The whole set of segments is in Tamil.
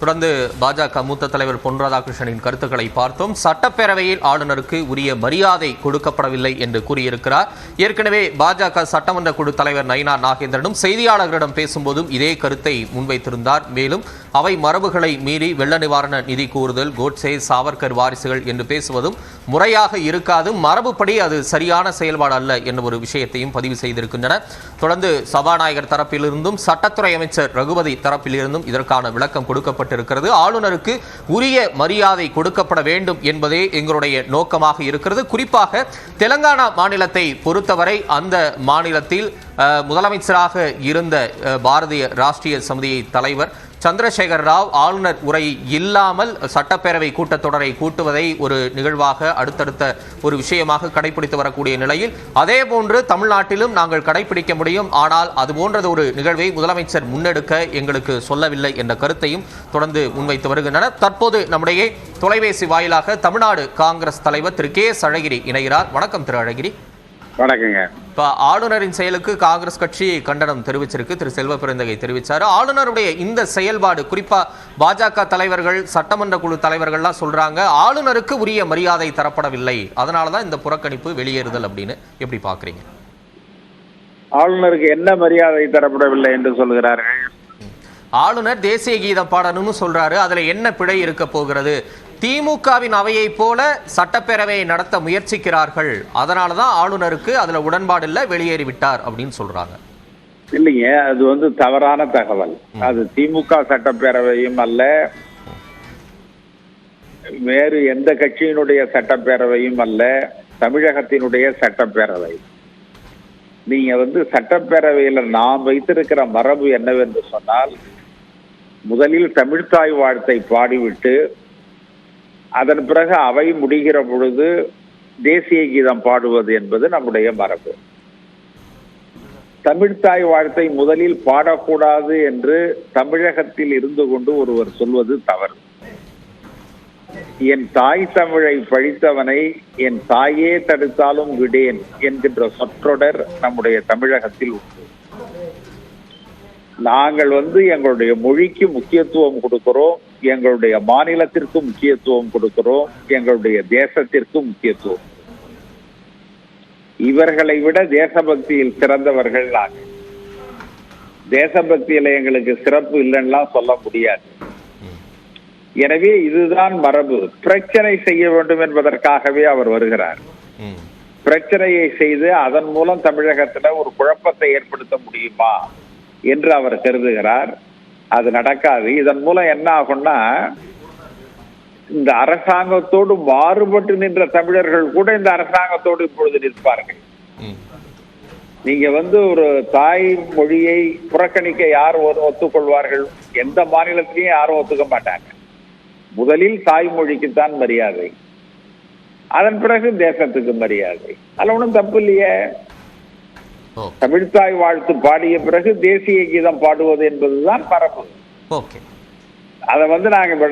தொடர்ந்து பாஜக மூத்த தலைவர் பொன் ராதாகிருஷ்ணனின் கருத்துக்களை பார்த்தோம். சட்டப்பேரவையில் ஆளுநருக்கு உரிய மரியாதை கொடுக்கப்படவில்லை என்று கூறியிருக்கிறார். ஏற்கனவே பாஜக சட்டமன்ற குழு தலைவர் நயினார் நாகேந்திரனும் செய்தியாளர்களிடம் பேசும்போதும் இதே கருத்தை முன்வைத்திருந்தார். மேலும் அவை மரபுகளை மீறி வெள்ள நிவாரண நிதி கூறுதல், கோட்சே சாவர்கர் வாரிசுகள் என்று பேசுவதும் முறையாக இருக்காது, மரபுப்படி அது சரியான செயல்பாடு அல்ல என்ற ஒரு விஷயத்தையும் பதிவு செய்திருக்கின்றனர். தொடர்ந்து சபாநாயகர் தரப்பிலிருந்தும் சட்டத்துறை அமைச்சர் ரகுபதி தரப்பிலிருந்தும் இதற்கான விளக்கம் கொடுக்கப்பட்டிருக்கிறது. ஆளுநருக்கு உரிய மரியாதை கொடுக்கப்பட வேண்டும் என்பதே எங்களுடைய நோக்கமாக இருக்கிறது. குறிப்பாக தெலங்கானா மாநிலத்தை பொறுத்தவரை அந்த மாநிலத்தில் முதலமைச்சராக இருந்த பாரதிய ராஷ்டிரிய சமிதியை தலைவர் சந்திரசேகர் ராவ் ஆளுநர் உரை இல்லாமல் சட்டப்பேரவை கூட்டத்தொடரை கூட்டுவதை ஒரு நிகழ்வாக அடுத்தடுத்த ஒரு விஷயமாக கடைபிடித்து வரக்கூடிய நிலையில் அதே போன்று தமிழ்நாட்டிலும் நாங்கள் கடைபிடிக்க முடியும், ஆனால் அது போன்றது ஒரு நிகழ்வை முதலமைச்சர் முன்னெடுக்க எங்களுக்கு சொல்லவில்லை என்ற கருத்தையும் தொடர்ந்து முன்வைத்து வருகின்றனர். தற்போது நம்முடைய தொலைபேசி வாயிலாக தமிழ்நாடு காங்கிரஸ் தலைவர் திரு கே எஸ் அழகிரி இணைகிறார். வணக்கம் திரு அழகிரி. வணக்கங்க. இப்ப ஆளுநரின் செயலுக்கு காங்கிரஸ் கட்சி கண்டனம் தெரிவிச்சிருக்கு. திரு செல்வ பெருந்தகை தெரிவிச்சாரு. ஆளுநருடைய இந்த செயல்பாடு, குறிப்பா பாஜக தலைவர்கள், சட்டமன்ற குழு தலைவர்கள்லாம் சொல்றாங்க ஆளுநருக்கு உரிய மரியாதை தரப்படவில்லை, அதனாலதான் இந்த புறக்கணிப்பு, வெளியேறுதல் அப்படின்னு எப்படி பாக்குறீங்க? ஆளுநருக்கு என்ன மரியாதை தரப்படவில்லை என்று சொல்கிறார்கள்? ஆளுநர் தேசிய கீதம் பாடணும்னு சொல்றாரு. அதுல என்ன பிழை இருக்க போகிறது? திமுகவின் அவையை போல சட்டப்பேரவையை நடத்த முயற்சிக்கிறார்கள், அதனாலதான் ஆளுநருக்கு அதுல உடன்பாடு இல்ல, வெளியேறிவிட்டார் அப்படின்னு சொல்றாங்க. இல்லைங்க, அது தவறான தகவல். அது திமுக சட்டப்பேரவையும் அல்ல, வேறு எந்த கட்சியினுடைய சட்டப்பேரவையும் அல்ல, தமிழகத்தினுடைய சட்டப்பேரவை. நீங்க சட்டப்பேரவையில நாம் வைத்திருக்கிற மரபு என்னவென்று சொன்னால், முதலில் தமிழ்த்தாய் வாழ்த்தை பாடிவிட்டு அதன் பிறகு அவை முடிகிற பொழுது தேசிய கீதம் பாடுவது என்பது நம்முடைய மரபு. தமிழ்த்தாய் வாழ்த்தை முதலில் பாடக்கூடாது என்று தமிழகத்தில் இருந்து கொண்டு ஒருவர் சொல்வது தவறு. என் தாய் தமிழை பழித்தவனை என் தாயே தடுத்தாலும் விடேன் என்கின்ற சொற்றொடர் நம்முடைய தமிழகத்தில் உண்டு. நாங்கள் எங்களுடைய மொழிக்கு முக்கியத்துவம் கொடுக்கிறோம், எங்களுடைய மாநிலத்திற்கு முக்கியத்துவம் கொடுக்கிறோம், எங்களுடைய தேசத்திற்கு முக்கியத்துவம். இவர்களை விட தேசபக்தியில் சிறந்தவர்கள் நாங்கள். தேசபக்தியில எங்களுக்கு சிறப்பு இல்லைன்னா சொல்ல முடியாது. எனவே இதுதான் மரபு. பிரச்சனை செய்ய வேண்டும் என்பதற்காகவே அவர் வருகிறார். பிரச்சனையை செய்து அதன் மூலம் தமிழகத்துல ஒரு குழப்பத்தை ஏற்படுத்த முடியுமா என்று அவர் கருதுகிறார். அது நடக்காது. இதன் மூலம் என்ன ஆகும்னா, இந்த அரசாங்கத்தோடு மாறுபட்டு நின்ற தமிழர்கள் கூட இந்த அரசாங்கத்தோடு இப்பொழுது நிற்பார்கள். நீங்க ஒரு தாய் மொழியை புறக்கணிக்க யார் ஒத்துக்கொள்வார்கள்? எந்த மாநிலத்திலையும் யாரும் ஒத்துக்க மாட்டாங்க. முதலில் தாய்மொழிக்குத்தான் மரியாதை, அதன் பிறகு தேசத்துக்கு மரியாதை. அதுல ஒன்றும் தப்பு இல்லையே. தமிழ்த்தாய் வாழ்த்து பாடிய பிறகு தேசிய கீதம் பாடுவது என்பதுதான் மரபு. அதை நாங்க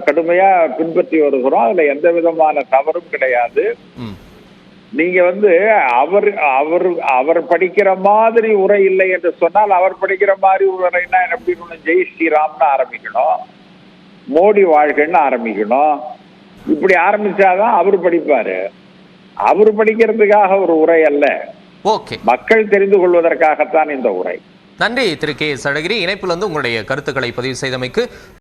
கடுமையா பின்பற்றி வருகிறோம். அதுல எந்த விதமான தவறும் கிடையாது. நீங்க அவர் அவர் அவர் படிக்கிற மாதிரி உரை இல்லை என்று சொன்னால், அவர் படிக்கிற மாதிரி உரைன்னா எப்படி? ஜெய் ஸ்ரீராம்னு ஆரம்பிக்கணும், மோடி வாழ்கன்னு ஆரம்பிக்கணும். இப்படி ஆரம்பிச்சாதான் அவரு படிப்பாரு. அவரு படிக்கிறதுக்காக ஒரு உரை அல்ல, மக்கள் தெரிந்து கொள்வதற்காகத்தான் இந்த உரை. நன்றி திரு கே எஸ் அழகிரி. இணைப்பில் உங்களுடைய கருத்துக்களை பதிவு செய்தமைக்கு.